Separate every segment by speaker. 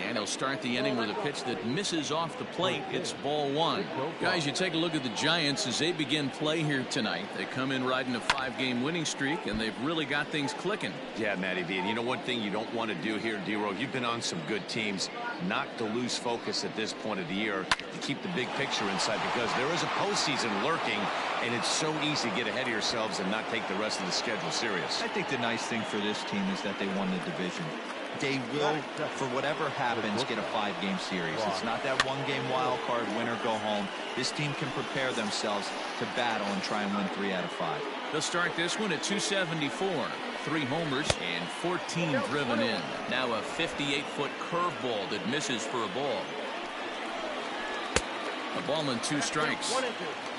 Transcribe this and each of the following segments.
Speaker 1: And he'll start the inning with a pitch that misses off the plate. It's ball one. Guys, you take a look at the Giants as they begin play here tonight. They come in riding a 5-game winning streak, and they've really got things clicking.
Speaker 2: Yeah, Matty V. And you know one thing you don't want to do here, D-Row, you've been on some good teams. Not to lose focus at this point of the year, to keep the big picture inside, because there is a postseason lurking, and it's so easy to get ahead of yourselves and not take the rest of the schedule serious.
Speaker 3: I think the nice thing for this team is that they won the division. They will, for whatever happens, get a 5-game series. It's not that 1-game wild card, win or go home. This team can prepare themselves to battle and try and win 3 out of 5.
Speaker 1: They'll start this one at 274. 3 homers and 14 driven in. Now a 58-foot curveball that misses for a ball. A ball and 2 strikes.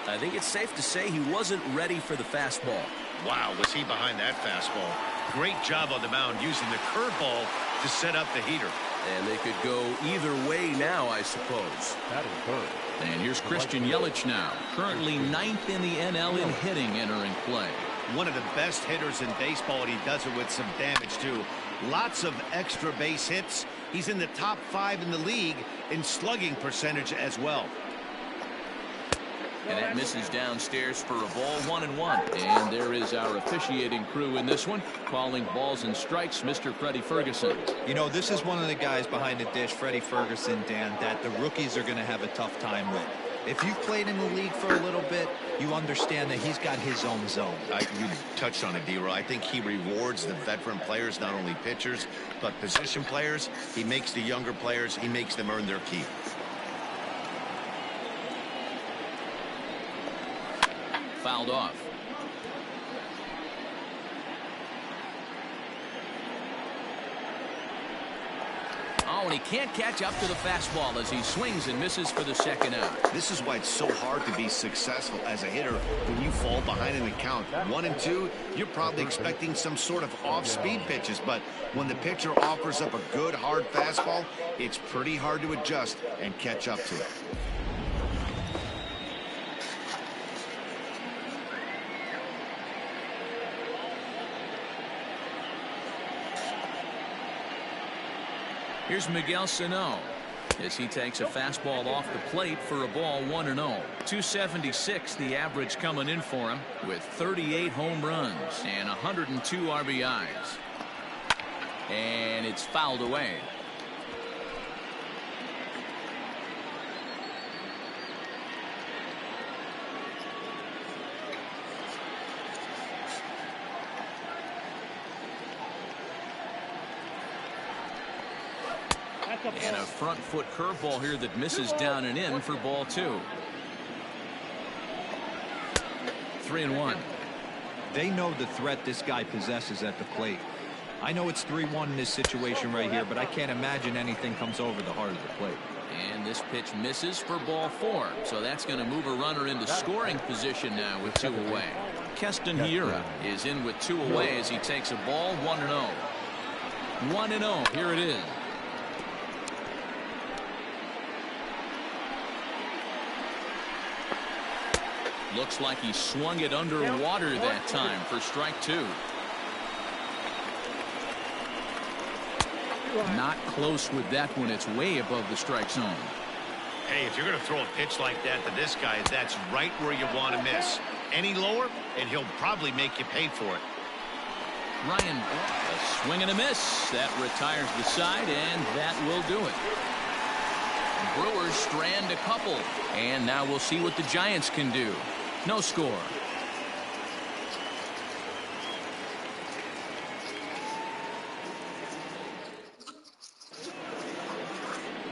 Speaker 4: I think it's safe to say he wasn't ready for the fastball.
Speaker 5: Wow, was he behind that fastball. Great job on the mound using the curveball to set up the heater.
Speaker 4: And they could go either way now, I suppose.
Speaker 6: That is good.
Speaker 1: And here's Christian Yelich now, currently 9th in the NL in hitting, entering play.
Speaker 5: One of the best hitters in baseball, and he does it with some damage too. Lots of extra base hits. He's in the top 5 in the league in slugging percentage as well.
Speaker 1: And that misses downstairs for a ball, 1-1. And there is our officiating crew in this one, calling balls and strikes, Mr. Freddie Ferguson.
Speaker 3: You know, this is one of the guys behind the dish, Freddie Ferguson, Dan, that the rookies are going to have a tough time with. If you've played in the league for a little bit, you understand that he's got his own zone.
Speaker 5: You touched on it, D-Row. I think he rewards the veteran players, not only pitchers, but position players. He makes the younger players, he makes them earn their keep.
Speaker 1: Fouled off. Oh, and he can't catch up to the fastball as he swings and misses for the second out.
Speaker 5: This is why it's so hard to be successful as a hitter when you fall behind in the count. 1 and 2, you're probably expecting some sort of off-speed pitches, but when the pitcher offers up a good hard fastball, it's pretty hard to adjust and catch up to it.
Speaker 1: Here's Miguel Sano as he takes a fastball off the plate for a ball, 1-0. 276 the average coming in for him, with 38 home runs and 102 RBIs. And it's fouled away. And a front foot curveball here that misses down and in for ball 2. 3-1.
Speaker 3: They know the threat this guy possesses at the plate. I know it's 3-1 in this situation right here, but I can't imagine anything comes over the heart of the plate.
Speaker 1: And this pitch misses for ball 4. So that's going to move a runner into scoring position now with 2 away. Keston Hiura is in with 2 away as he takes a ball, 1-0. 1-0. Here it is. Looks like he swung it underwater that time for strike 2. Not close with that one. It's way above the strike zone.
Speaker 5: Hey, if you're going to throw a pitch like that to this guy, that's right where you want to miss. Any lower, and he'll probably make you pay for it.
Speaker 1: Ryan, a swing and a miss. That retires the side, and that will do it. Brewers strand a couple, and now we'll see what the Giants can do. No score.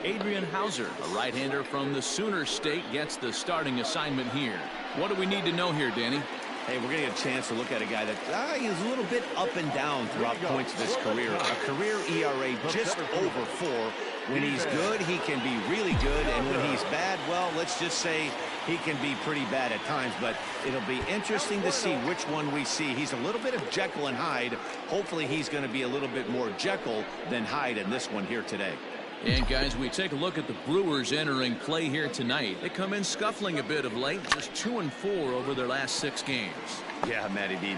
Speaker 1: Adrian Hauser, a right-hander from the Sooner State, gets the starting assignment here. What do we need to know here, Danny?
Speaker 2: Hey, we're going to get a chance to look at a guy that he's a little bit up and down throughout points of his career. A career ERA just over 4. When he's good, he can be really good. And when he's bad, well, let's just say he can be pretty bad at times. But it'll be interesting to see which one we see. He's a little bit of Jekyll and Hyde. Hopefully he's going to be a little bit more Jekyll than Hyde in this one here today.
Speaker 1: And guys, we take a look at the Brewers entering play here tonight. They come in scuffling a bit of late, just 2-4 over their last 6 games.
Speaker 2: Yeah, Matty D.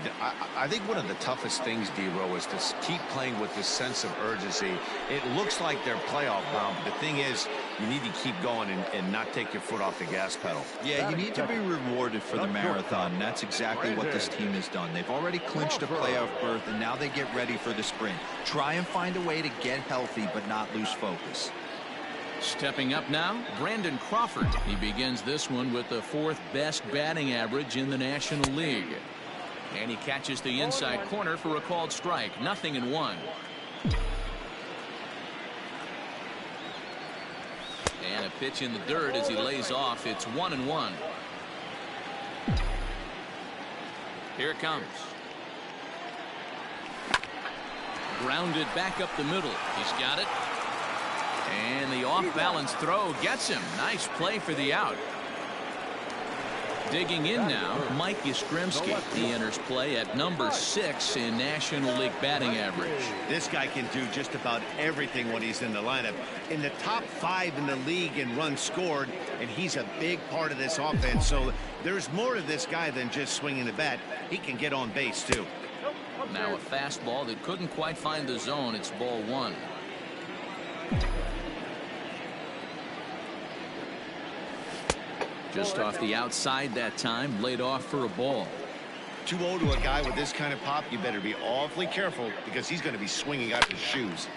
Speaker 2: I think one of the toughest things, D-Row, is to keep playing with this sense of urgency. It looks like they're playoff bound, but the thing is, you need to keep going and not take your foot off the gas pedal.
Speaker 3: Yeah, you need to be rewarded for the marathon. And that's exactly what this team has done. They've already clinched a playoff berth, and now they get ready for the sprint. Try and find a way to get healthy, but not lose focus.
Speaker 1: Stepping up now, Brandon Crawford. He begins this one with the 4th best batting average in the National League. And he catches the inside corner for a called strike. 0-1. And a pitch in the dirt as he lays off. It's 1-1. Here it comes. Grounded back up the middle. He's got it. And the off-balance throw gets him. Nice play for the out. Digging in now, Mike Yastrzemski. He enters play at number 6 in National League batting average.
Speaker 2: This guy can do just about everything when he's in the lineup. In the top 5 in the league in runs scored, and he's a big part of this offense. So there's more to this guy than just swinging the bat. He can get on base, too.
Speaker 1: Now a fastball that couldn't quite find the zone. It's ball 1. Just off the outside that time, laid off for a ball.
Speaker 2: 2-0 to a guy with this kind of pop, you better be awfully careful because he's going to be swinging out his shoes.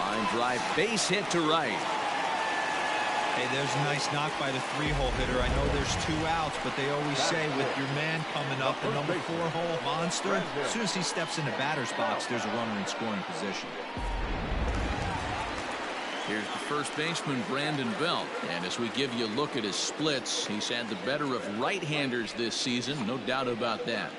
Speaker 1: Line drive, base hit to right.
Speaker 3: Hey, there's a nice knock by the 3-hole hitter. I know there's 2 outs, but they always say with your man coming up, the number 4-hole monster, as soon as he steps in the batter's box, there's a runner in scoring position.
Speaker 1: Here's the first baseman, Brandon Belt. And as we give you a look at his splits, he's had the better of right-handers this season. No doubt about that.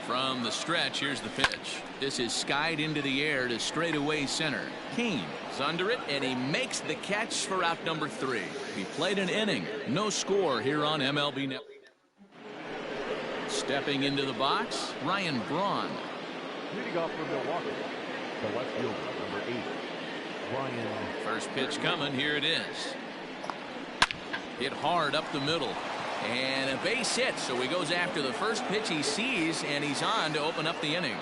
Speaker 1: From the stretch, here's the pitch. This is skied into the air to straightaway center. Kane is under it, and he makes the catch for out number 3. He played an inning. No score here on MLB Network. Stepping into the box, Ryan Braun.
Speaker 6: Leading off for Milwaukee, the left fielder, number 8, Ryan.
Speaker 1: First pitch coming. Here it is. Hit hard up the middle. And a base hit, so he goes after the first pitch he sees, and he's on to open up the inning.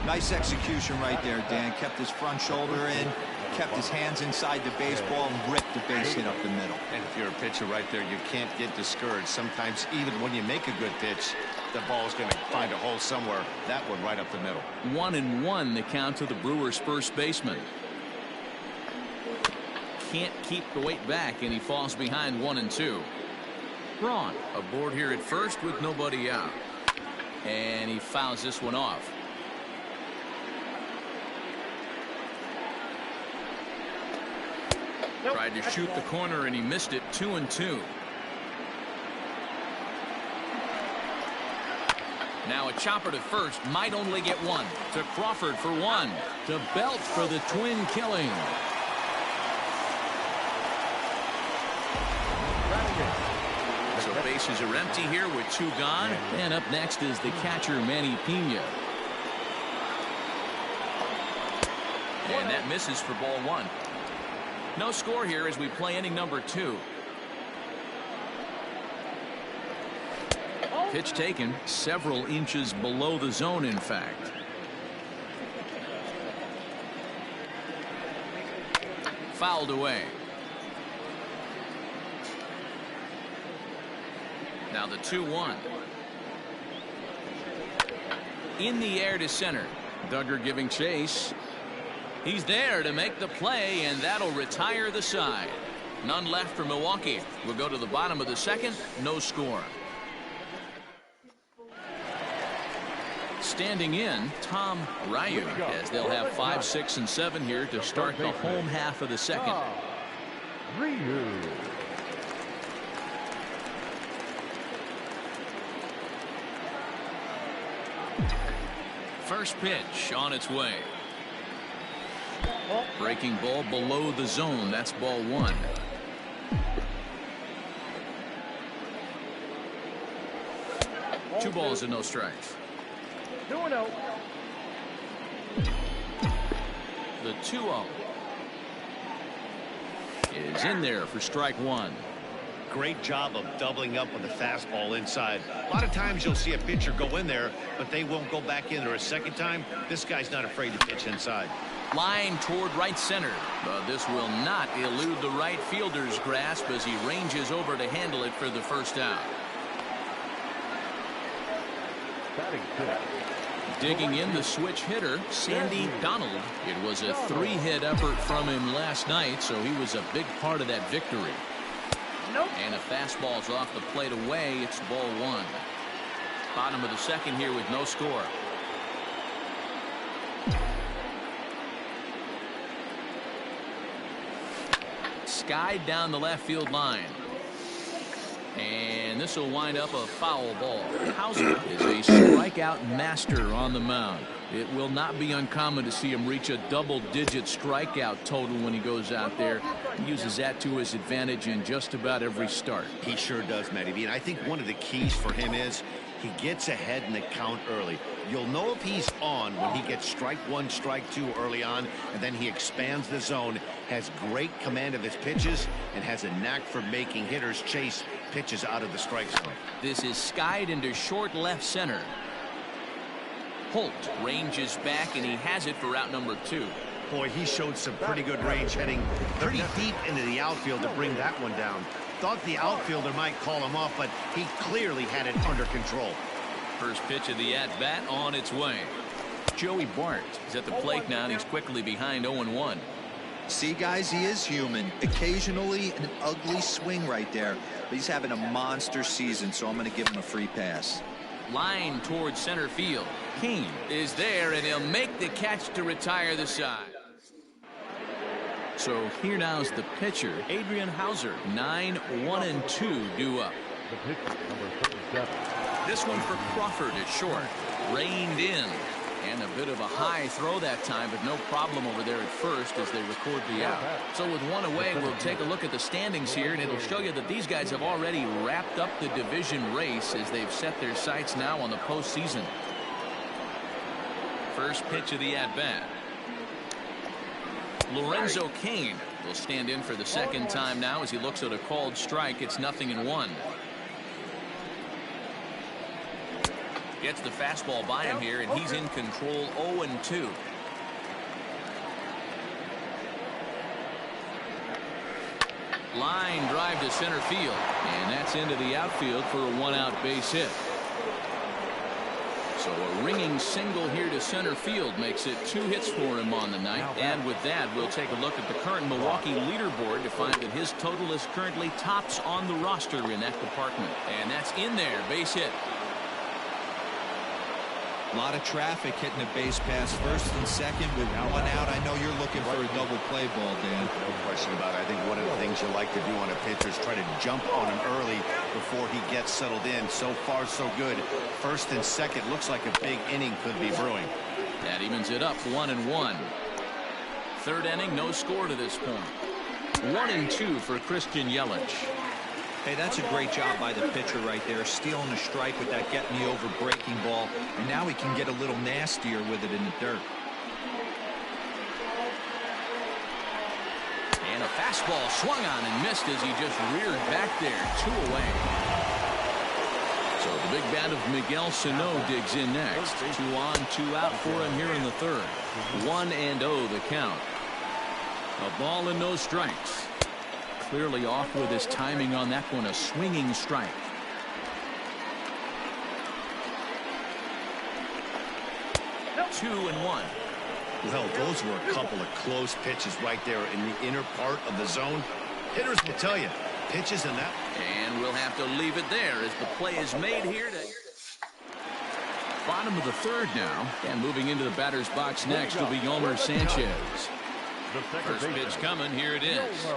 Speaker 3: Nice execution right there, Dan. Kept his front shoulder in, kept his hands inside the baseball, and ripped the base hit up the middle.
Speaker 2: And if you're a pitcher right there, you can't get discouraged. Sometimes even when you make a good pitch, the ball's going to find a hole somewhere. That one right up the middle.
Speaker 1: 1-1 the count to the Brewers' first baseman. Can't keep the weight back, and he falls behind 1-2. Braun aboard here at first with nobody out. And he fouls this one off. Tried to shoot the corner and he missed it. 2-2. Now a chopper to first, might only get one. To Crawford for 1. To Belt for the twin killing. So bases are empty here with 2 gone. And up next is the catcher, Manny Pena. And that misses for ball 1. No score here as we play inning number 2. Pitch taken several inches below the zone, in fact. Fouled away. Now the 2-1. In the air to center. Duggar giving chase. He's there to make the play, and that'll retire the side. None left for Milwaukee. We'll go to the bottom of the 2nd. No score. Standing in, Tom Ryu, as they'll have 5, 6, and 7 here to start the home half of the 2nd.
Speaker 6: Ryu.
Speaker 1: First pitch on its way. Breaking ball below the zone. That's ball 1. Two balls and no strikes.
Speaker 6: 2-0.
Speaker 1: The 2-0 is in there for strike one.
Speaker 5: Great job of doubling up on the fastball inside. A lot of times you'll see a pitcher go in there, but they won't go back in there a second time. This guy's not afraid to pitch inside.
Speaker 1: Line toward right center, but this will not elude the right fielder's grasp as he ranges over to handle it for the first out.
Speaker 6: Batting fifth.
Speaker 1: Digging in the switch hitter, Sandy Donald. It was a 3-hit effort from him last night, so he was a big part of that victory. And a fastball's off the plate away. It's ball one. Bottom of the second here with no score. Skied down the left field line. And this will wind up a foul ball. Hauser is a strikeout master on the mound. It will not be uncommon to see him reach a double-digit strikeout total when he goes out there. He uses that to his advantage in just about every start.
Speaker 5: He sure does, Matty B. And I think one of the keys for him is he gets ahead in the count early. You'll know if he's on when he gets strike one, strike two early on, and then he expands the zone, has great command of his pitches, and has a knack for making hitters chase pitches out of the strike zone.
Speaker 1: This is skied into short left center. Holt ranges back, and he has it for out number 2.
Speaker 5: Boy, he showed some pretty good range heading pretty deep into the outfield to bring that one down. Thought the outfielder might call him off, but he clearly had it under control.
Speaker 1: First pitch of the at-bat on its way. Joey Bart is at the plate now, and he's quickly behind 0-1.
Speaker 3: See, guys, he is human. Occasionally an ugly swing right there, but he's having a monster season, so I'm going to give him a free pass.
Speaker 1: Line towards center field. Kane is there, and he'll make the catch to retire the side. So here now is the pitcher, Adrian Hauser. 9-1-2 due up.
Speaker 6: The pitcher, number 37.
Speaker 1: This one for Crawford at short. Reined in. And a bit of a high throw that time, but no problem over there at first as they record the out. So with one away, we'll take a look at the standings here, and it'll show you that these guys have already wrapped up the division race as they've set their sights now on the postseason. First pitch of the at-bat. Lorenzo Cain will stand in for the second time now as he looks at a called strike. It's 0-1. Gets the fastball by him here, and he's in control. 0-2. Line drive to center field, and that's into the outfield for a one-out base hit. So a ringing single here to center field makes it 2 hits for him on the night. And with that, we'll take a look at the current Milwaukee leaderboard to find that his total is currently tops on the roster in that department. And that's in there, base hit.
Speaker 3: A lot of traffic hitting the base pass first and second with one out. I know you're looking for a double play ball, Dan.
Speaker 5: No question about it. I think one of the things you like to do on a pitcher is try to jump on him early before he gets settled in. So far, so good. First and second looks like a big inning could be brewing.
Speaker 1: That evens it up, 1-1. Third inning, no score to this point. 1-2 for Christian Yelich.
Speaker 3: Hey, that's a great job by the pitcher right there, stealing a strike with that getting the over breaking ball, and now he can get a little nastier with it in the dirt.
Speaker 1: And a fastball swung on and missed as he just reared back there. 2 away. So the big bat of Miguel Sano digs in next. 2 on, 2 out for him here in the third. 1-0 the count. A ball and no strikes. Clearly off with his timing on that one, a swinging strike. No. 2-1.
Speaker 5: Well, those were a couple of close pitches right there in the inner part of the zone. Hitters will tell you, pitches in that.
Speaker 1: And we'll have to leave it there as the play is made here. Bottom of the third now, and moving into the batter's box next will be Yomer Sanchez. First pitch coming, here it is.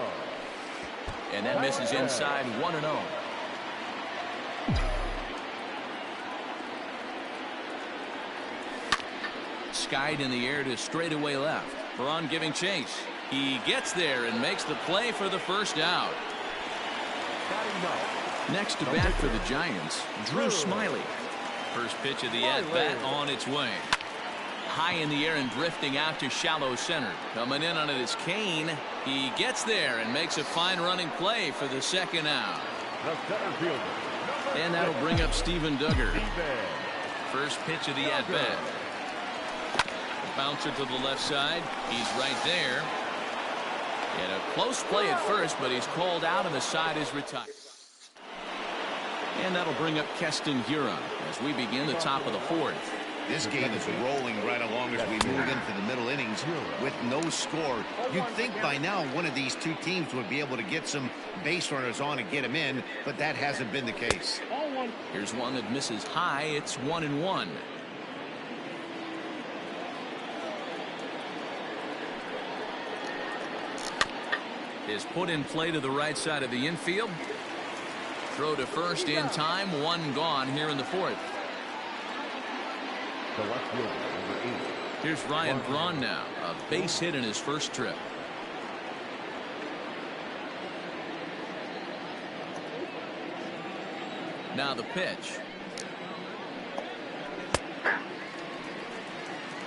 Speaker 1: And that misses inside. 1-0. Skied in the air to straightaway left. Braun giving chase. He gets there and makes the play for the first out. Next to bat for the Giants, Drew Smiley. First pitch of the at-bat on its way. High in the air and drifting out to shallow center. Coming in on it is Kane. He gets there and makes a fine running play for the second out. And that'll bring up Steven Duggar. First pitch of the at-bat. Bouncer to the left side. He's right there. And a close play at first, but he's called out and the side is retired. And that'll bring up Keston Hiura as we begin the top of the fourth.
Speaker 5: This game is rolling right along as we move into the middle innings with no score. You'd think by now one of these two teams would be able to get some base runners on and get them in, but that hasn't been the case.
Speaker 1: Here's one that misses high. It's 1-1. Is put in play to the right side of the infield. Throw to first in time. One gone here in the fourth.
Speaker 6: The left fielder, number 8.
Speaker 1: Here's Ryan Braun now. A base hit in his first trip. Now the pitch.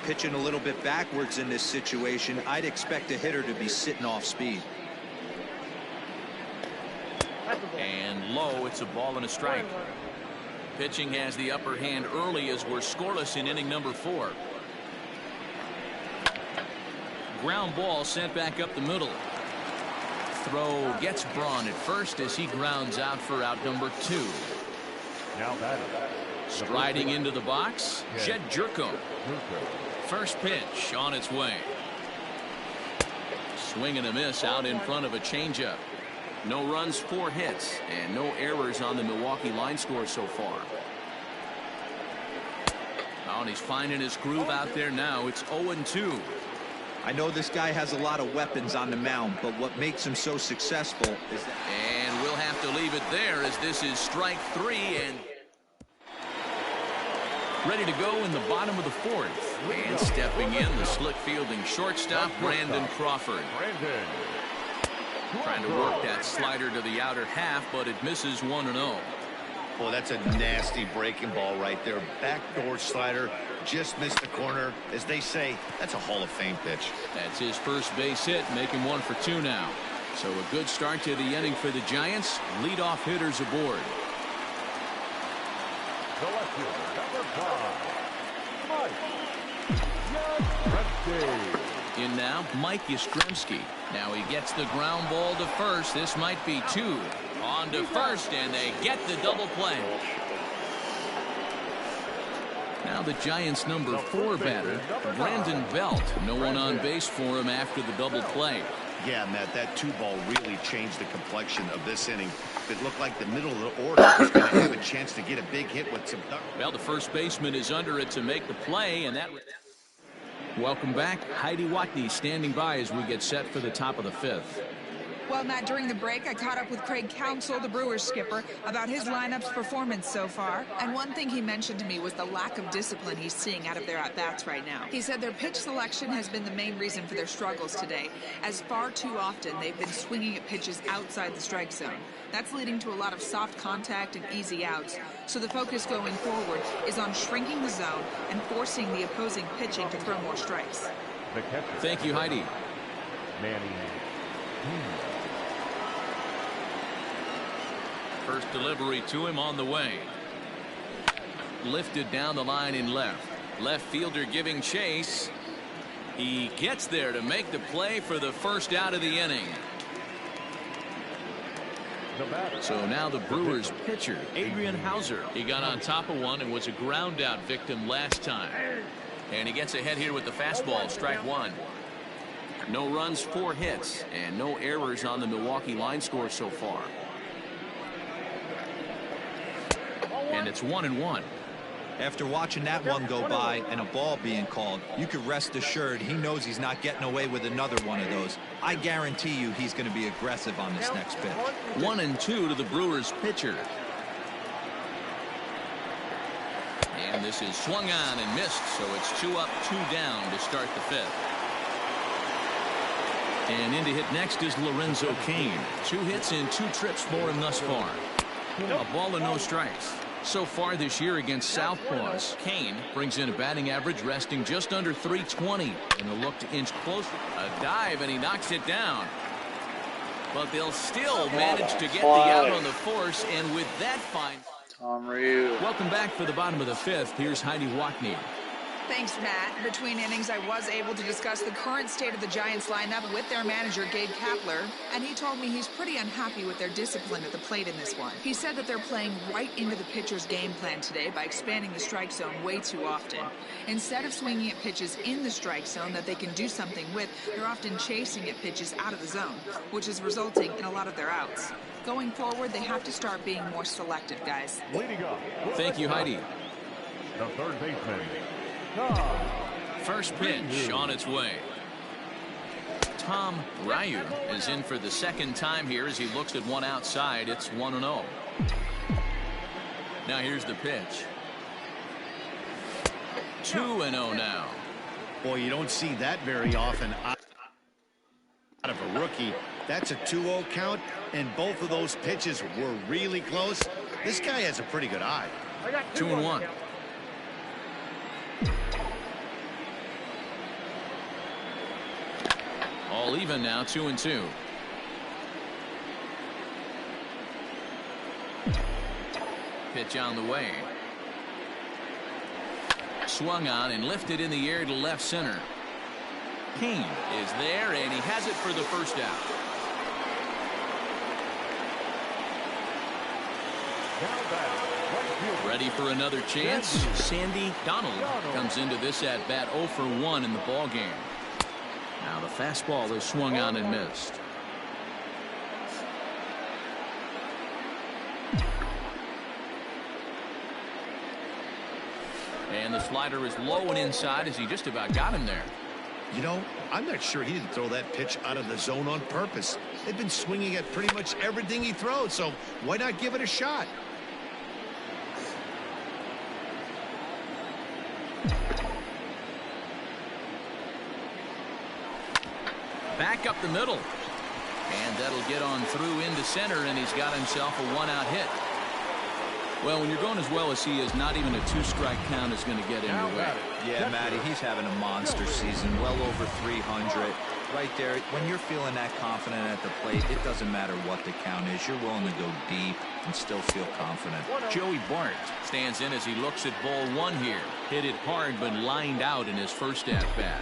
Speaker 3: Pitching a little bit backwards in this situation. I'd expect a hitter to be sitting off speed.
Speaker 1: And low, it's a ball and a strike. Pitching has the upper hand early as we're scoreless in inning number 4. Ground ball sent back up the middle. Throw gets Braun at first as he grounds out for out number 2.
Speaker 6: Now batting.
Speaker 1: Striding into the box, Jed Jerko. First pitch on its way. Swing and a miss out in front of a changeup. No runs, 4 hits, and no errors on the Milwaukee line score so far. Oh, and he's finding his groove out there now. It's 0-2.
Speaker 3: I know this guy has a lot of weapons on the mound, but what makes him so successful is that...
Speaker 1: And we'll have to leave it there as this is strike 3 and ready to go in the bottom of the fourth. And stepping in, the slick fielding shortstop, Brandon Crawford. Trying to work that slider to the outer half, but it misses 1-0.
Speaker 5: Well, that's a nasty breaking ball right there. Backdoor slider, just missed the corner. As they say, that's a Hall of Fame pitch.
Speaker 1: That's his first base hit, making 1 for 2 now. So a good start to the inning for the Giants. Leadoff hitters aboard.
Speaker 6: The left fielder, number 5,
Speaker 1: In now, Mike Yastrzemski. Now he gets the ground ball to first. This might be 2. On to first, and they get the double play. Now the Giants' number 4 batter, Brandon Belt. No one on base for him after the double play.
Speaker 5: Yeah, Matt, that 2-ball really changed the complexion of this inning. It looked like the middle of the order was going to have a chance to get a big hit with some...
Speaker 1: Well, the first baseman is under it to make the play, and that... Welcome back. Heidi Watney standing by as we get set for the top of the 5th.
Speaker 7: Well, Matt, during the break, I caught up with Craig Counsell, the Brewers skipper, about his lineup's performance so far. And one thing he mentioned to me was the lack of discipline he's seeing out of their at-bats right now. He said their pitch selection has been the main reason for their struggles today, as far too often they've been swinging at pitches outside the strike zone. That's leading to a lot of soft contact and easy outs. So the focus going forward is on shrinking the zone and forcing the opposing pitching to throw more strikes.
Speaker 1: Thank you, Heidi.
Speaker 6: Manny.
Speaker 1: First delivery to him on the way. Lifted down the line in left. Left fielder giving chase. He gets there to make the play for the first out of the inning. So now the Brewers pitcher, Adrian Hauser. He got on top of one and was a ground out victim last time. And he gets ahead here with the fastball, strike 1. No runs, 4 hits, and no errors on the Milwaukee line score so far. And it's 1-1.
Speaker 3: After watching that one go by and a ball being called, you could rest assured he knows he's not getting away with another one of those. I guarantee you he's going to be aggressive on this next pitch.
Speaker 1: 1-2 to the Brewers pitcher. And this is swung on and missed, so it's 2 up, 2 down to start the 5th. And in to hit next is Lorenzo Cain. 2 hits in 2 trips for him thus far. A ball and no strikes. So far this year against Southpaws, Cain brings in a batting average resting just under 320. And a look to inch closer. A dive, and he knocks it down. But they'll still manage to get the out on the force, and with that find.
Speaker 8: Tom Ryu.
Speaker 1: Welcome back for the bottom of the 5th. Here's Heidi Wackney.
Speaker 7: Thanks, Matt. Between innings, I was able to discuss the current state of the Giants lineup with their manager, Gabe Kapler, and he told me he's pretty unhappy with their discipline at the plate in this one. He said that they're playing right into the pitcher's game plan today by expanding the strike zone way too often. Instead of swinging at pitches in the strike zone that they can do something with, they're often chasing at pitches out of the zone, which is resulting in a lot of their outs. Going forward, they have to start being more selective, guys.
Speaker 1: Thank you, Heidi.
Speaker 6: The third baseman.
Speaker 1: First pitch on its way. Tom Ryu is in for the second time here as he looks at one outside. It's 1-0. Now here's the pitch. 2-0 now.
Speaker 5: Boy, you don't see that very often out of a rookie. That's a 2-0 count, and both of those pitches were really close. This guy has a pretty good eye.
Speaker 1: 2-1. All even now, 2-2. Pitch on the way. Swung on and lifted in the air to left center. Cain is there, and he has it for the first out. Ready for another chance? Sandy Donald comes into this at bat 0 for 1 in the ball game. Now the fastball is swung on and missed. And the slider is low and inside as he just about got him there.
Speaker 5: You know, I'm not sure he didn't throw that pitch out of the zone on purpose. They've been swinging at pretty much everything he throws, so why not give it a shot?
Speaker 1: Back up the middle. And that'll get on through into center, and he's got himself a 1-out hit. Well, when you're going as well as he is, not even a 2-strike count is going to get in your way.
Speaker 3: Yeah, Matty, he's having a monster season, well over 300. Right there, when you're feeling that confident at the plate, it doesn't matter what the count is. You're willing to go deep and still feel confident.
Speaker 1: Joey Bart stands in as he looks at ball 1 here. Hit it hard, but lined out in his first at-bat.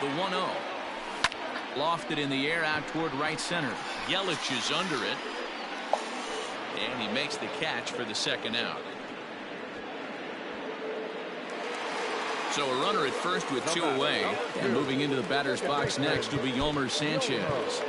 Speaker 1: The 1-0. Lofted in the air out toward right center. Yelich is under it. And he makes the catch for the second out. So a runner at first with 2 away. And moving into the batter's box next will be Yolmer Sanchez.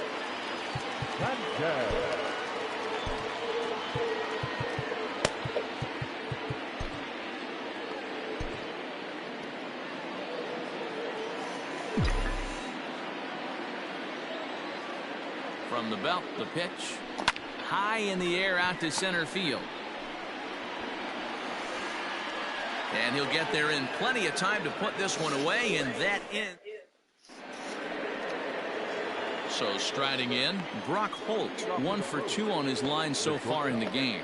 Speaker 1: From the belt, the pitch. High in the air out to center field. And he'll get there in plenty of time to put this one away, and that in. So striding in, Brock Holt, 1 for 2 on his line so far in the game.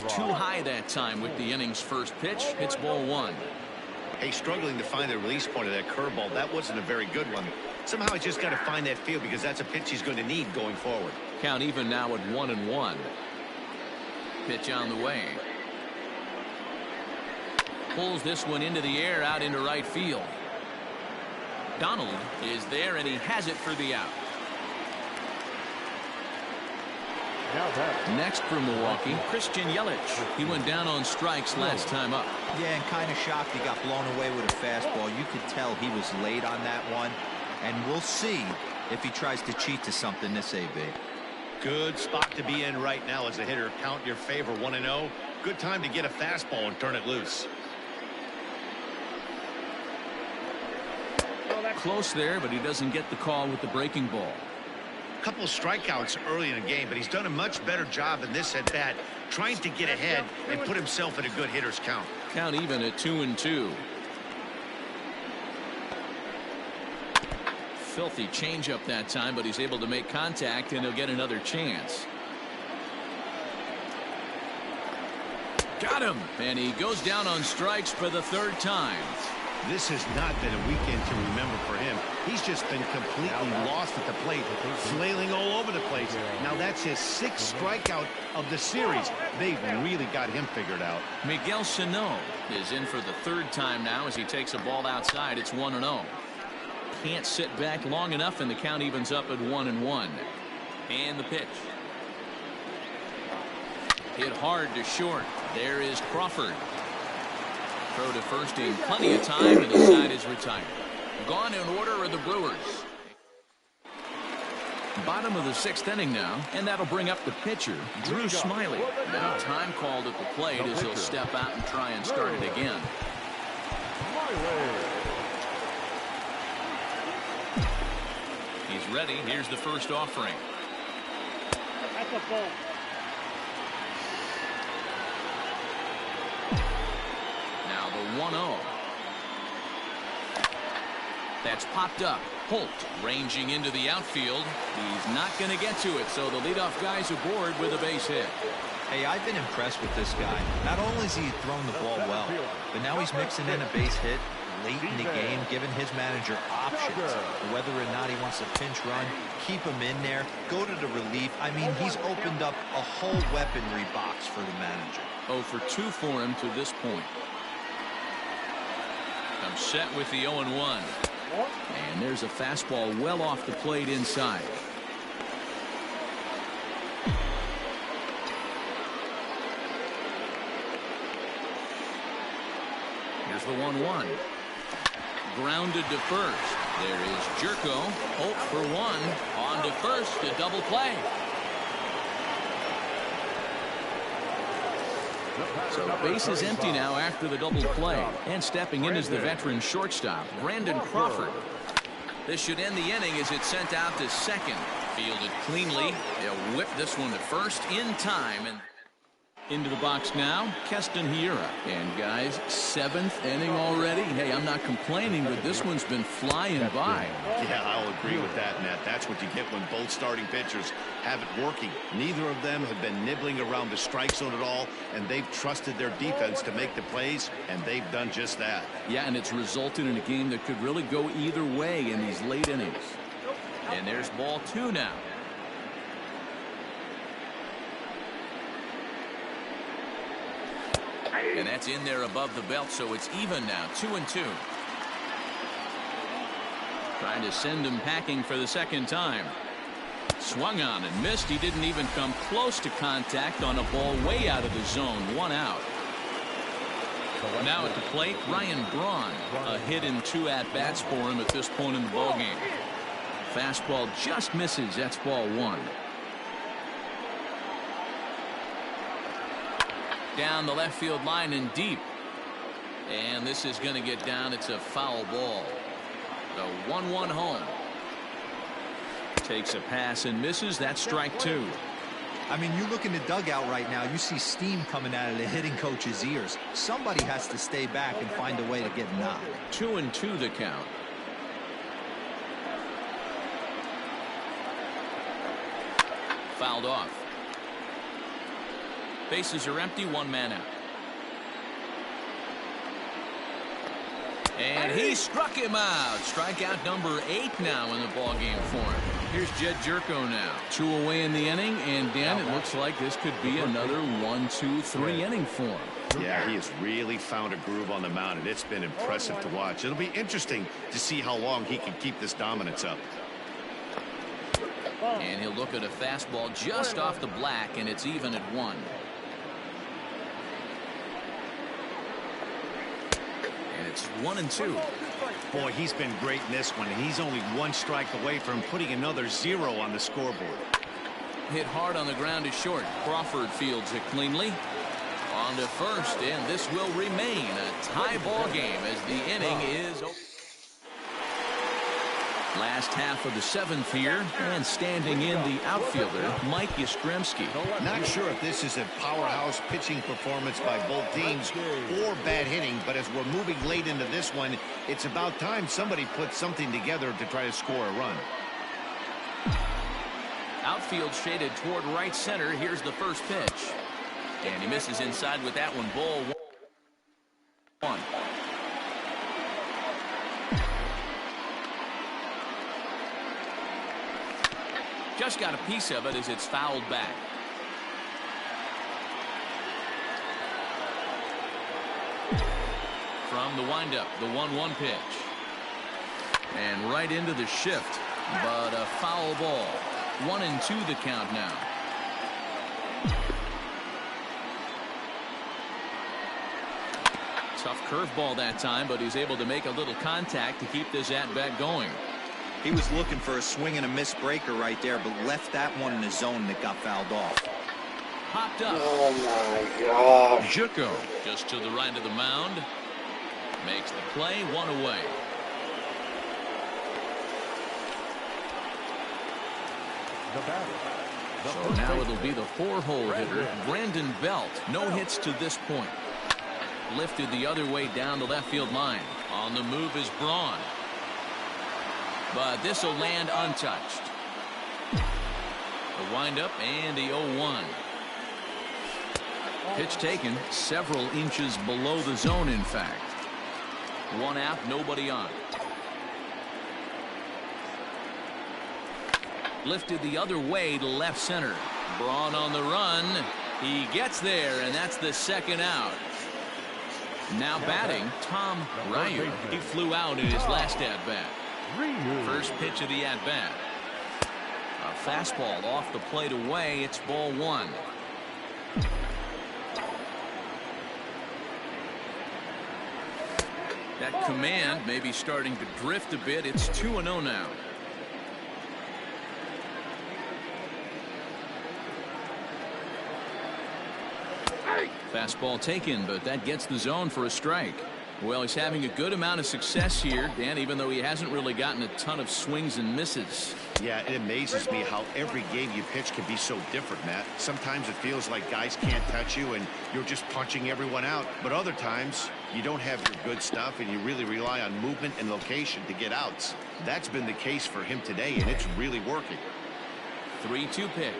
Speaker 1: Too high that time with the inning's first pitch. It's ball 1.
Speaker 5: Hey, struggling to find the release point of that curveball. That wasn't a very good one. Somehow he's just got to find that feel because that's a pitch he's going to need going forward.
Speaker 1: Count even now at 1-1. Pitch on the way. Pulls this one into the air out into right field. Donald is there, and he has it for the out. Next for Milwaukee, Christian Yelich. He went down on strikes last time up.
Speaker 3: Yeah, and kind of shocked he got blown away with a fastball. You could tell he was late on that one. And we'll see if he tries to cheat to something this AB.
Speaker 5: Good spot to be in right now as a hitter. Count your favor, 1-0. Good time to get a fastball and turn it loose.
Speaker 1: Close there, but he doesn't get the call with the breaking ball.
Speaker 5: A couple of strikeouts early in the game, but he's done a much better job in this at bat, trying to get ahead and put himself in a good hitter's count.
Speaker 1: Count even at 2-2. filthy changeup that time, but he's able to make contact, and he'll get another chance. Got him, and he goes down on strikes for the third time.
Speaker 5: This has not been a weekend to remember for him. He's just been completely lost at the plate, flailing all over the place. Now that's his 6th strikeout of the series. They've really got him figured out.
Speaker 1: Miguel Sano is in for the 3rd time now as he takes a ball outside. It's 1-0. Can't sit back long enough, and the count evens up at 1-1. And the pitch. Hit hard to short. There is Crawford. Throw to first in plenty of time, and the side is retired. Gone in order are the Brewers. Bottom of the 6th inning now, and that'll bring up the pitcher, Drew Smiley. Now time called at the plate as he'll step out and try and start it again. He's ready. Here's the first offering.
Speaker 8: That's a ball.
Speaker 1: Now the 1-0. That's popped up. Holt ranging into the outfield. He's not going to get to it, so the leadoff guy's aboard with a base hit.
Speaker 3: Hey, I've been impressed with this guy. Not only has he thrown the ball well, but now he's mixing in a base hit late in the game, giving his manager options. Whether or not he wants a pinch run, keep him in there, go to the relief. I mean, he's opened up a whole weaponry box for the manager.
Speaker 1: 0 for 2 for him to this point. I'm set with the 0-1. And there's a fastball well off the plate inside. Here's the 1-1. Grounded to first. There is Jerko. Hope for 1. On to first. A double play. So base is empty now after the double play. And stepping in is the veteran shortstop, Brandon Crawford. This should end the inning as it's sent out to second. Fielded cleanly. They'll whip this one to first in time. And into the box now, Keston Hiura. And guys, 7th inning already. Hey, I'm not complaining, but this one's been flying by.
Speaker 5: Yeah, I'll agree with that, Nat. That's what you get when both starting pitchers have it working. Neither of them have been nibbling around the strike zone at all, and they've trusted their defense to make the plays, and they've done just that.
Speaker 1: Yeah, and it's resulted in a game that could really go either way in these late innings. And there's ball 2 now. And that's in there above the belt, so it's even now, 2-2. Trying to send him packing for the 2nd time. Swung on and missed. He didn't even come close to contact on a ball way out of the zone. 1 out. Now at the plate, Ryan Braun. A hit in 2 at-bats for him at this point in the ballgame. Fastball just misses. That's ball 1. Down the left field line and deep. And this is going to get down. It's a foul ball. The 1-1 home. Takes a pass and misses. That's strike 2.
Speaker 3: I mean, you look in the dugout right now, you see steam coming out of the hitting coach's ears. Somebody has to stay back and find a way to get knocked.
Speaker 1: 2-2 the count. Fouled off. Bases are empty, 1 man out. And he struck him out. Strikeout number 8 now in the ballgame for him. Here's Jed Jerko now. 2 away in the inning, and Dan, it looks like this could be another 1-2-3 inning for him.
Speaker 5: Yeah, he has really found a groove on the mound, and it's been impressive to watch. It'll be interesting to see how long he can keep this dominance up.
Speaker 1: And he'll look at a fastball just off the black, and it's even at 1. And it's 1-2.
Speaker 5: Boy, he's been great in this one, and he's only 1 strike away from putting another 0 on the scoreboard.
Speaker 1: Hit hard on the ground to short. Crawford fields it cleanly. On to first, and this will remain a tie ball game as the inning is over. Last half of the 7th here, and standing in the outfielder, Mike Yastrzemski.
Speaker 5: Not sure if this is a powerhouse pitching performance by both teams or bad hitting, but as we're moving late into this one, it's about time somebody puts something together to try to score a run.
Speaker 1: Outfield shaded toward right center. Here's the first pitch. And he misses inside with that one. Ball 1. Just got a piece of it as it's fouled back. From the windup, the 1-1 pitch. And right into the shift, but a foul ball. 1-2 the count now. Tough curveball that time, but he's able to make a little contact to keep this at-bat going.
Speaker 3: He was looking for a swing and a miss breaker right there, but left that one in the zone that got fouled off.
Speaker 1: Popped up.
Speaker 9: Oh my gosh.
Speaker 1: Juco just to the right of the mound. Makes the play, 1 away. So now it'll be the 4-hole hitter, Brandon Belt. No hits to this point. Lifted the other way down the left field line. On the move is Braun. But this will land untouched. The windup and the 0-1. Pitch taken several inches below the zone, in fact. 1 out, nobody on. Lifted the other way to left center. Braun on the run. He gets there, and that's the 2nd out. Now batting, Tom Ryu. He flew out in his last at-bat. First pitch of the at-bat. A fastball off the plate away. It's ball 1. That command may be starting to drift a bit. It's 2-0 now. Fastball taken, but that gets the zone for a strike. Well, he's having a good amount of success here, Dan, even though he hasn't really gotten a ton of swings and misses.
Speaker 5: Yeah, it amazes me how every game you pitch can be so different, Matt. Sometimes it feels like guys can't touch you and you're just punching everyone out. But other times, you don't have your good stuff and you really rely on movement and location to get outs. That's been the case for him today, and it's really working.
Speaker 1: 3-2 pitch.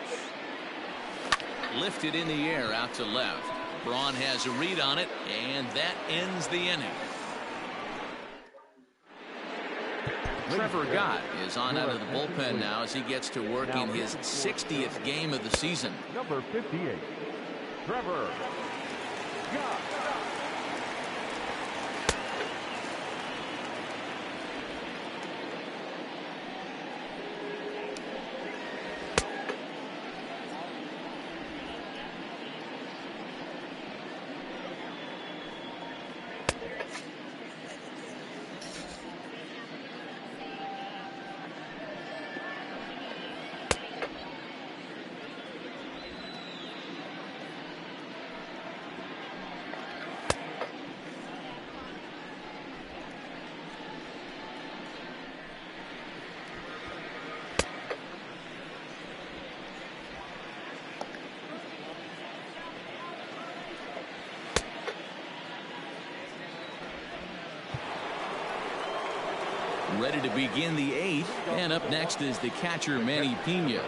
Speaker 1: Lifted in the air out to left. Braun has a read on it, and that ends the inning. Trevor Gott is on out of the bullpen now as he gets to work in his 60th game of the season.
Speaker 6: Number 58, Trevor Gott.
Speaker 1: Ready to begin the 8th, and up next is the catcher Manny Pena.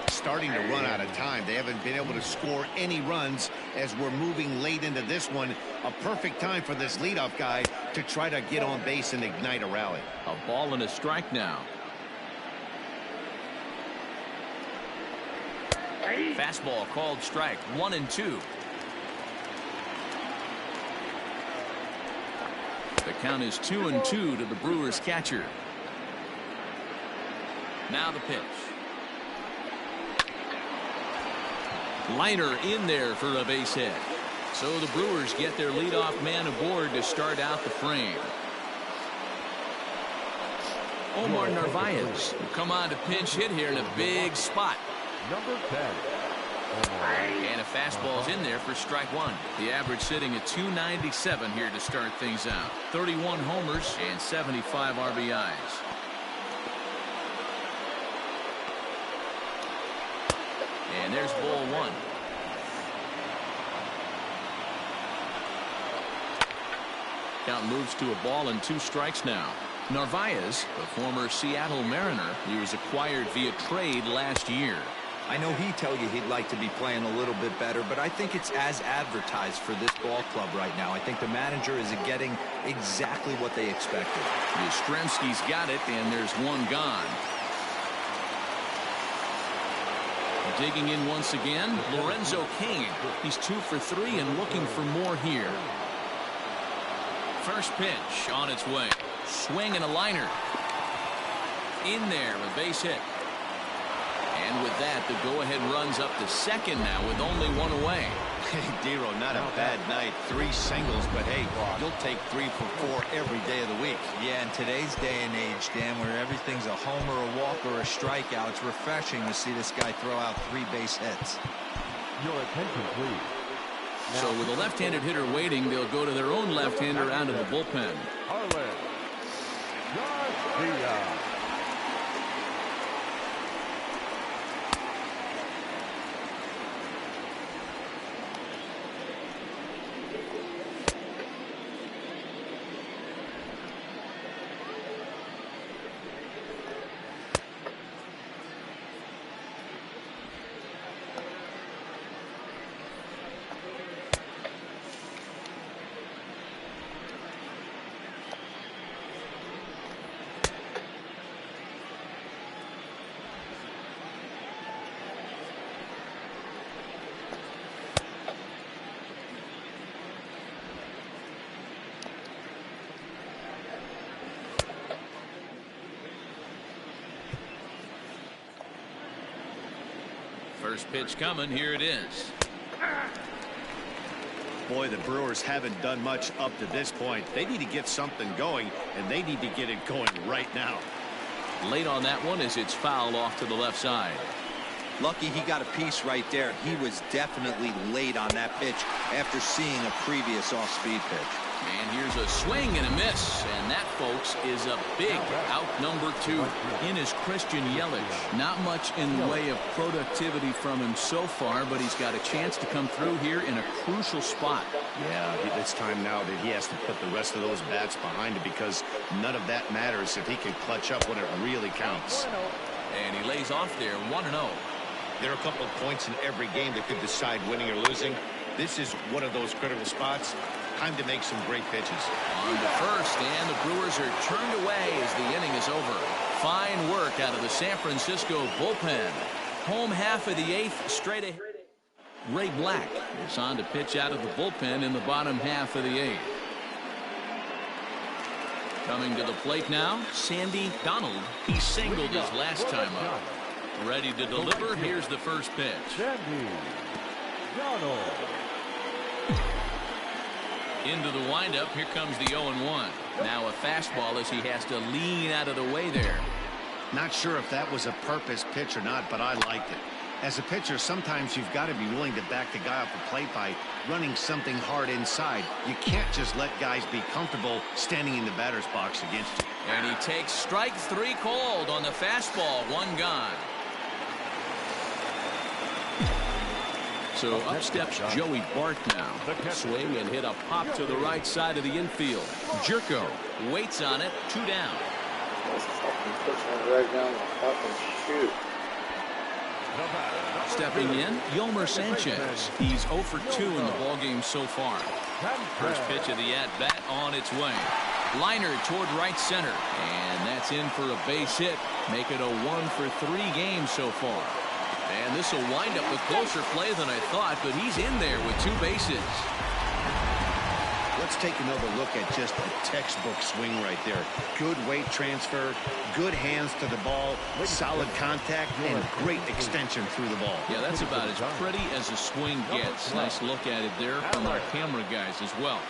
Speaker 5: Starting to run out of time. They haven't been able to score any runs as we're moving late into this one. A perfect time for this leadoff guy to try to get on base and ignite a rally.
Speaker 1: A ball and a strike now. Fastball called strike. 1-2. The count is 2-2 to the Brewers catcher. Now the pitch. Liner in there for a base hit. So the Brewers get their leadoff man aboard to start out the frame. Omar Narvaez will come on to pinch hit here in a big spot.
Speaker 6: Number 10.
Speaker 1: And a fastball's in there for strike 1. The average sitting at 297 here to start things out. 31 homers and 75 RBIs. And there's ball one. Count moves to a ball and 2 strikes now. Narvaez, the former Seattle Mariner, he was acquired via trade last year.
Speaker 3: I know he'd tell you he'd like to be playing a little bit better, but I think it's as advertised for this ball club right now. I think the manager is getting exactly what they expected.
Speaker 1: Yastrzemski's got it, and there's 1 gone. Digging in once again, Lorenzo King. He's 2 for 3 and looking for more here. First pitch on its way. Swing and a liner. In there, a base hit. And with that, the go-ahead runs up to second now with only 1 away.
Speaker 2: Hey, Dero, not a bad night. 3 singles, but hey, you'll take 3 for 4 every day of the week.
Speaker 3: Yeah, in today's day and age, Dan, where everything's a homer, a walk, or a strikeout, it's refreshing to see this guy throw out 3 base hits.
Speaker 6: Your attention, please.
Speaker 1: So with a left-handed hitter waiting, they'll go to their own left-hander out of the bullpen.
Speaker 6: Garcia.
Speaker 1: First pitch coming. Here it is.
Speaker 2: Boy, the Brewers haven't done much up to this point. They need to get something going, and they need to get it going right now.
Speaker 1: Late on that one as it's fouled off to the left side.
Speaker 3: Lucky he got a piece right there. He was definitely late on that pitch after seeing a previous off-speed pitch.
Speaker 1: And here's a swing and a miss. And that, folks, is a big out number 2. In is Christian Yelich. Not much in the way of productivity from him so far, but he's got a chance to come through here in a crucial spot.
Speaker 2: Yeah, it's time now that he has to put the rest of those bats behind him, because none of that matters if he can clutch up when it really counts.
Speaker 1: And he lays off there 1-0.
Speaker 2: There are a couple of points in every game that could decide winning or losing. This is one of those critical spots. Time to make some great pitches.
Speaker 1: On to first, and the Brewers are turned away as the inning is over. Fine work out of the San Francisco bullpen. Home half of the 8th, straight ahead. Ray Black is on to pitch out of the bullpen in the bottom half of the 8th. Coming to the plate now, Sandy Donald. He singled his last time up. Ready to deliver. Here's the first pitch.
Speaker 6: Sandy Donald.
Speaker 1: Into the windup. Here comes the 0-1. Now a fastball as he has to lean out of the way there.
Speaker 2: Not sure if that was a purpose pitch or not, but I liked it. As a pitcher, sometimes you've got to be willing to back the guy off the plate by running something hard inside. You can't just let guys be comfortable standing in the batter's box against you.
Speaker 1: And he takes strike 3 called on the fastball. 1 gone. So up steps Joey Bart now. Swing and hit a pop to the right side of the infield. Jerko waits on it. 2 down.
Speaker 9: Right down the fucking chute.
Speaker 1: Stepping in, Yomer Sanchez. He's 0 for 2 in the ballgame so far. First pitch of the at-bat on its way. Liner toward right center. And that's in for a base hit. Make it a 1 for 3 game so far. And this will wind up with closer play than I thought, but he's in there with 2 bases.
Speaker 2: Let's take another look at just a textbook swing right there. Good weight transfer, good hands to the ball, solid contact, and great extension through the ball.
Speaker 1: Yeah, that's about as pretty as a swing gets. Nice look at it there from our camera guys as well.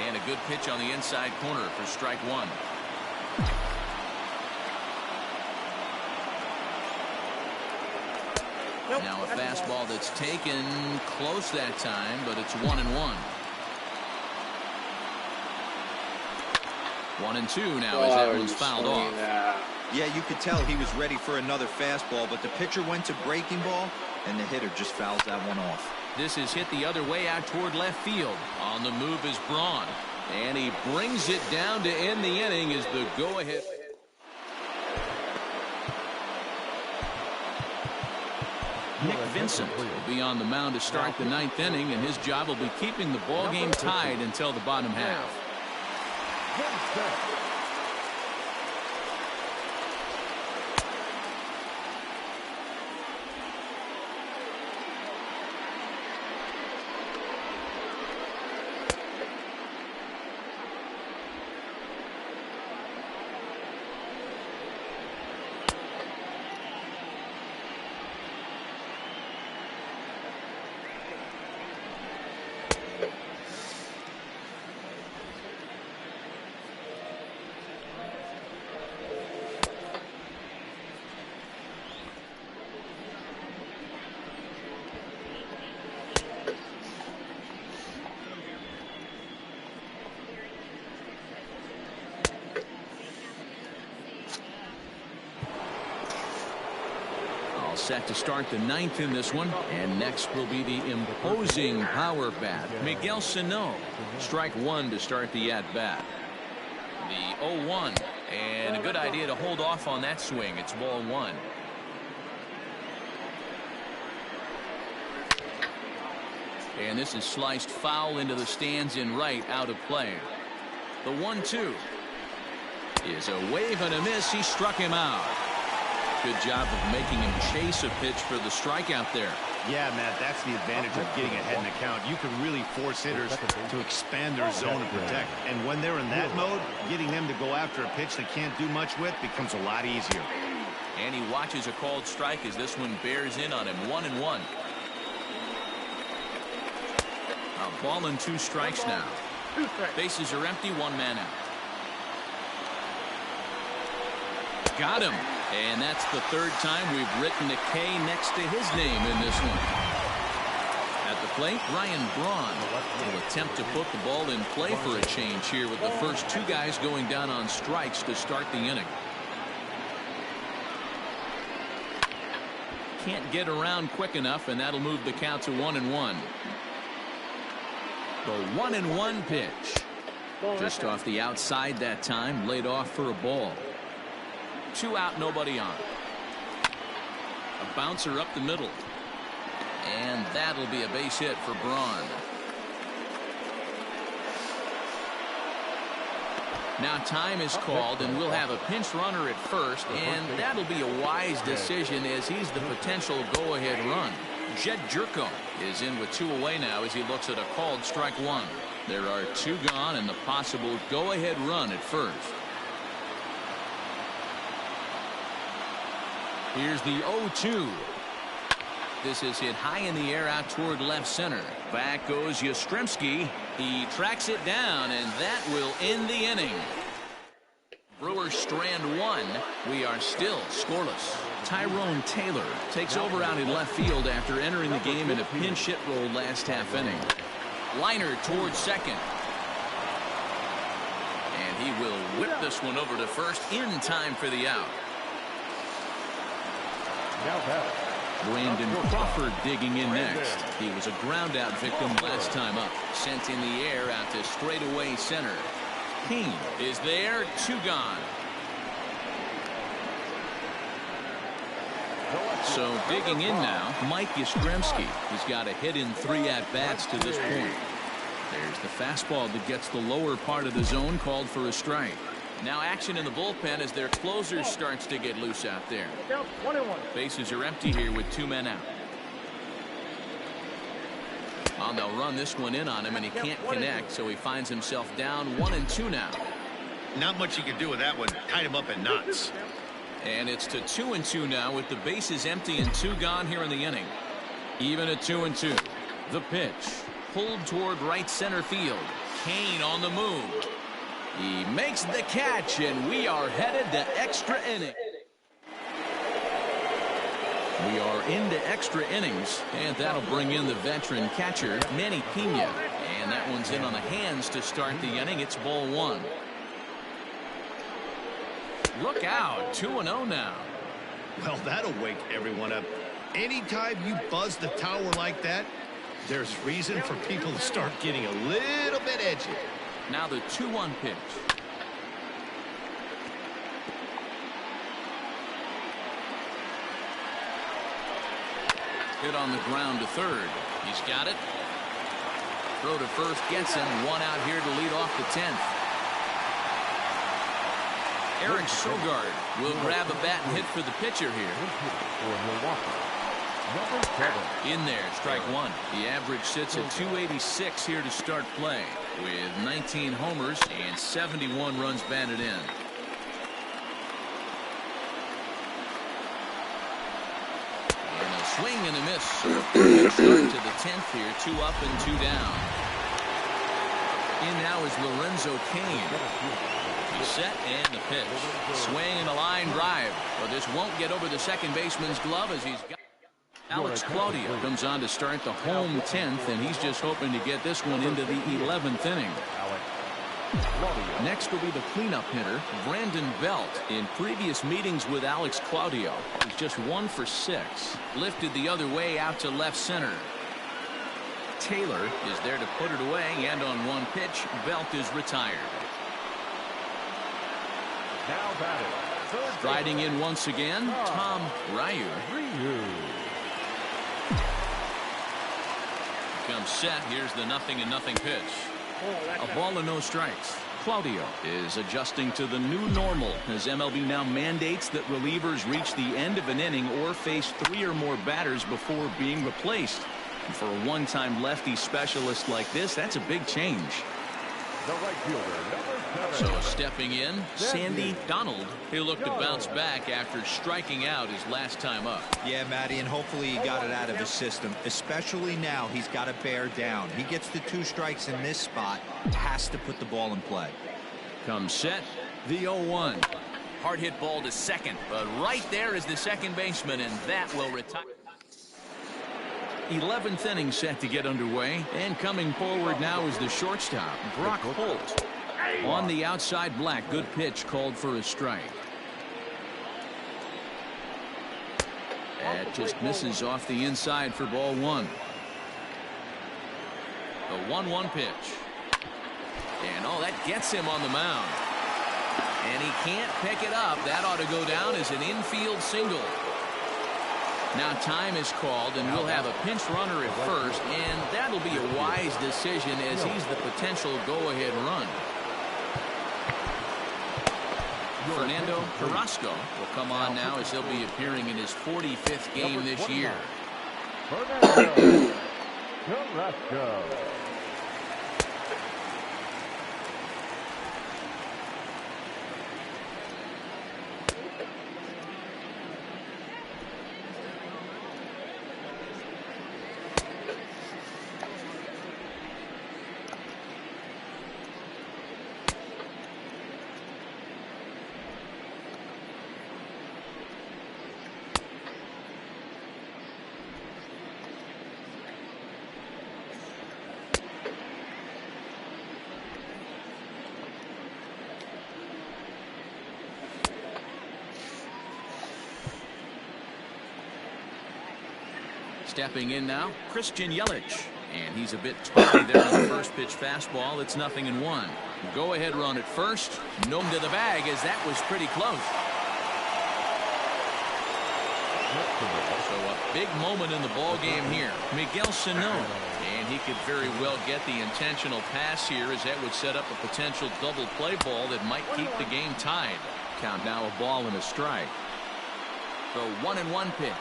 Speaker 1: And a good pitch on the inside corner for strike 1. Now a fastball that's taken close that time, but it's 1-1. 1-2 now as that one's fouled off.
Speaker 3: Yeah, you could tell he was ready for another fastball, but the pitcher went to breaking ball, and the hitter just fouls that one off.
Speaker 1: This is hit the other way out toward left field. On the move is Braun, and he brings it down to end the inning as the go-ahead. Nick Vincent will be on the mound to start the 9th inning, and his job will be keeping the ball game tied until the bottom half. Set to start the 9th in this one, and next will be the imposing power bat, Miguel Sano. Strike one to start the at-bat. The 0-1, and a good idea to hold off on that swing. It's ball one. And this is sliced foul into the stands in right, out of play. The 1-2 is a wave and a miss. He struck him out. Good job of making him chase a pitch for the strikeout there.
Speaker 2: Yeah, Matt, that's the advantage of getting ahead in the count. You can really force hitters to expand their zone and protect. And when they're in that mode, getting them to go after a pitch they can't do much with becomes a lot easier.
Speaker 1: And he watches a called strike as this one bears in on him. 1-1. A ball and 2 strikes now. Bases are empty, 1 man out. Got him. And that's the 3rd time we've written a K next to his name in this one. At the plate, Ryan Braun will attempt to put the ball in play for a change here with the first 2 guys going down on strikes to start the inning. Can't get around quick enough, and that'll move the count to 1-1. The 1-1 pitch. Just off the outside that time, laid off for a ball. 2 out, nobody on. A bouncer up the middle. And that'll be a base hit for Braun. Now time is called, and we'll have a pinch runner at first, and that'll be a wise decision as he's the potential go-ahead run. Jed Jerko is in with 2 away now as he looks at a called strike one. There are 2 gone and the possible go-ahead run at first. Here's the 0-2. This is hit high in the air out toward left center. Back goes Yastrzemski. He tracks it down, and that will end the inning. Brewers strand 1. We are still scoreless. Tyrone Taylor takes over out in left field after entering the game in a pinch hit role last half inning. Liner towards second. And he will whip this one over to first in time for the out. Brandon Crawford digging in next. He was a ground out victim last time up. Sent in the air out to straightaway center. King is there. 2 gone. So digging in now, Mike Yastrzemski. He's got a hit in 3 at-bats to this point. There's the fastball that gets the lower part of the zone, called for a strike. Now action in the bullpen as their closer starts to get loose out there. Bases are empty here with 2 men out. Well, they'll run this one in on him, and he can't connect, so he finds himself down 1-2 now.
Speaker 5: Not much you can do with that one. Tied him up in knots.
Speaker 1: And it's to 2-2 now with the bases empty and 2 gone here in the inning. Even at 2-2. The pitch pulled toward right center field. Kane on the move. He makes the catch, and we are headed to extra inning. We are into extra innings, and that'll bring in the veteran catcher, Manny Pena. And that one's in on the hands to start the inning. It's ball 1. Look out, 2-0 now.
Speaker 5: Well, that'll wake everyone up. Anytime you buzz the tower like that, there's reason for people to start getting a little bit edgy.
Speaker 1: Now the 2-1 pitch. Hit on the ground to third. He's got it. Throw to first gets him. One out here to lead off the 10th. Eric Sogard will grab a bat and hit for the pitcher here. In there, strike one. The average sits at 286 here to start play, with 19 homers and 71 runs batted in. And a swing and a miss. So a perfect start to the 10th here. 2 up and 2 down. In now is Lorenzo Cain. He's set and the pitch. Swing and a line drive. But this won't get over the second baseman's glove as he's got. Alex Claudio comes on to start the home 10th, and he's just hoping to get this one into the 11th inning. Next will be the cleanup hitter, Brandon Belt. In previous meetings with Alex Claudio, he's just 1 for 6. Lifted the other way out to left center. Taylor is there to put it away, and on one pitch, Belt is retired.
Speaker 6: Now batting.
Speaker 1: Striding in once again, Tom Ryu. Comes set. Here's the 0-0 pitch. A ball and no strikes. Claudio is adjusting to the new normal as MLB now mandates that relievers reach the end of an inning or face 3 or more batters before being replaced. And for a one-time lefty specialist like this, that's a big change.
Speaker 6: The right fielder,
Speaker 1: So stepping in, Sandy Donald. He'll look to bounce back after striking out his last time up.
Speaker 3: Yeah, Matty, and hopefully he got it out of his system. Especially now, he's got to bear down. He gets the 2 strikes in this spot, has to put the ball in play.
Speaker 1: Comes set, the 0-1. Hard hit ball to second, but right there is the second baseman, and that will retire. 11th inning set to get underway, and coming forward now is the shortstop, Brock Holt. On the outside, Black. Good pitch called for a strike. That just misses off the inside for ball 1. The 1-1 pitch. And oh, that gets him on the mound. And he can't pick it up. That ought to go down as an infield single. Now time is called, and we'll have a pinch runner at first, and that'll be a wise decision as he's the potential go-ahead run. Fernando Carrasco will come on now as he'll be appearing in his 45th game this year.
Speaker 6: Carrasco.
Speaker 1: Stepping in now, Christian Yelich. And he's a bit tardy there on the first pitch fastball. It's 0-1. Go ahead run at first. Gnome to the bag as that was pretty close. So a big moment in the ball game here. Miguel Sano. And he could very well get the intentional pass here as that would set up a potential double play ball that might keep the game tied. Count now a ball and a strike. The 1-1 pitch.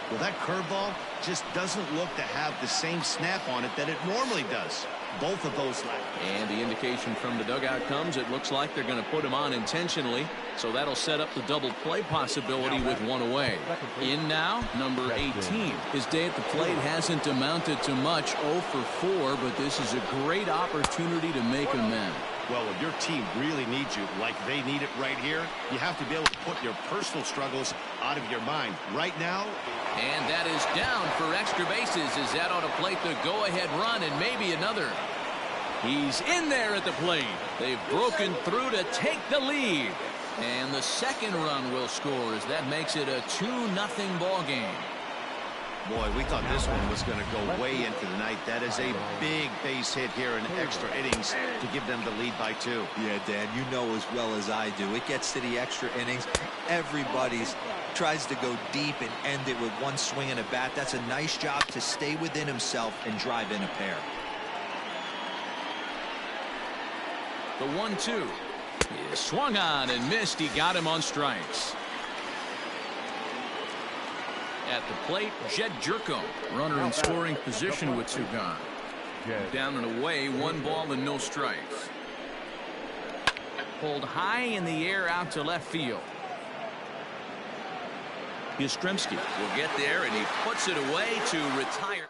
Speaker 5: Well, that curveball just doesn't look to have the same snap on it that it normally does. Both of those lack.
Speaker 1: And the indication from the dugout comes, it looks like they're going to put him on intentionally. So that'll set up the double play possibility with one away. In now, number 18. His day at the plate hasn't amounted to much, 0 for 4, but this is a great opportunity to make amends.
Speaker 5: Well, when your team really needs you like they need it right here, you have to be able to put your personal struggles out of your mind. Right now.
Speaker 1: And that is down for extra bases as that ought to plate the go-ahead run and maybe another. He's in there at the plate. They've broken through to take the lead. And the second run will score as that makes it a 2-0 ball game.
Speaker 2: Boy, we thought this one was going to go way into the night. That is a big base hit here in extra innings to give them the lead by 2.
Speaker 3: Yeah, Dan, you know as well as I do. It gets to the extra innings. Everybody's tries to go deep and end it with one swing and a bat. That's a nice job to stay within himself and drive in a pair.
Speaker 1: The 1-2 is swung on and missed. He got him on strikes. At the plate, Jed Jerko, runner in scoring position with 2 gone. Down and away, 1 ball and no strikes. Pulled high in the air out to left field. Yastrzemski will get there and he puts it away to retire.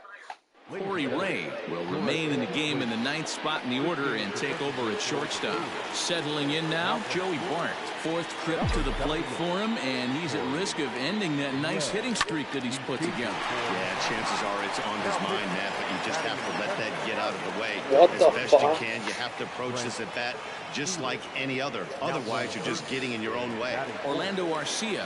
Speaker 1: Corey Ray will remain in the game in the 9th spot in the order and take over at shortstop. Settling in now, Joey Bart. 4th trip to the plate for him, and he's at risk of ending that nice hitting streak that he's put together.
Speaker 2: Yeah, chances are it's on his mind, Matt, but you just have to let that get out of the way
Speaker 9: What
Speaker 2: as
Speaker 9: the
Speaker 2: best
Speaker 9: fuck?
Speaker 2: you can. You have to approach this at bat just like any other. Otherwise, you're just getting in your own way.
Speaker 1: Orlando Arcia.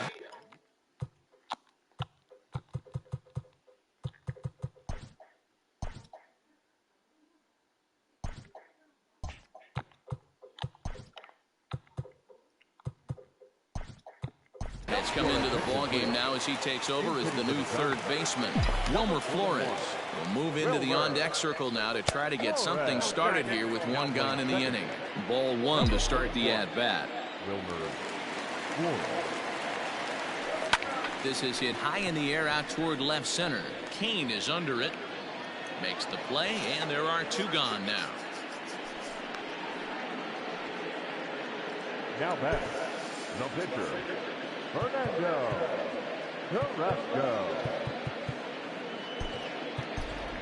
Speaker 1: Has come into the ballgame now as he takes over as the new 3rd baseman. Wilmer Flores will move into the on-deck circle now to try to get something started here with 1 gone in the inning. Ball 1 to start the at-bat. This is hit high in the air out toward left center. Kane is under it. Makes the play, and there are 2 gone now.
Speaker 6: Now back, the pitcher, Fernando Carrasco.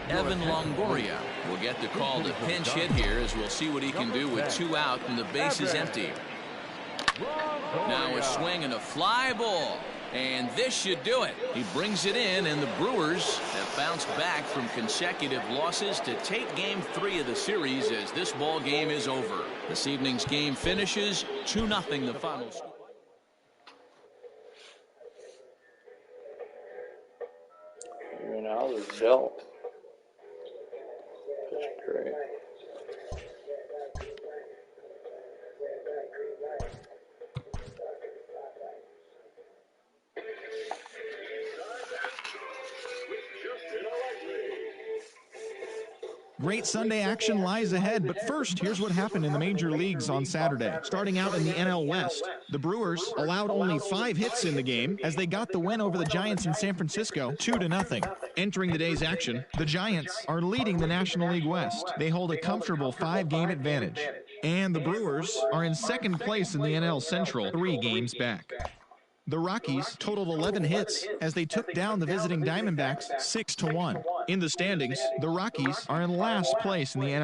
Speaker 1: Evan Longoria will get the call to pinch hit here as we'll see what he can do with 2 out and the base is empty. Now a swing and a fly ball. And this should do it. He brings it in, and the Brewers have bounced back from consecutive losses to take game 3 of the series as this ball game is over. This evening's game finishes 2-0 the final score.
Speaker 9: Even out of the belt. That's great.
Speaker 10: Great Sunday action lies ahead, but first, here's what happened in the major leagues on Saturday. Starting out in the NL West, the Brewers allowed only 5 hits in the game as they got the win over the Giants in San Francisco 2-0. Entering the day's action, the Giants are leading the National League West. They hold a comfortable 5-game advantage. And the Brewers are in 2nd place in the NL Central, 3 games back. The Rockies totaled 11 hits as they took down the visiting Diamondbacks 6-1. In the standings, the Rockies are in last place in the NL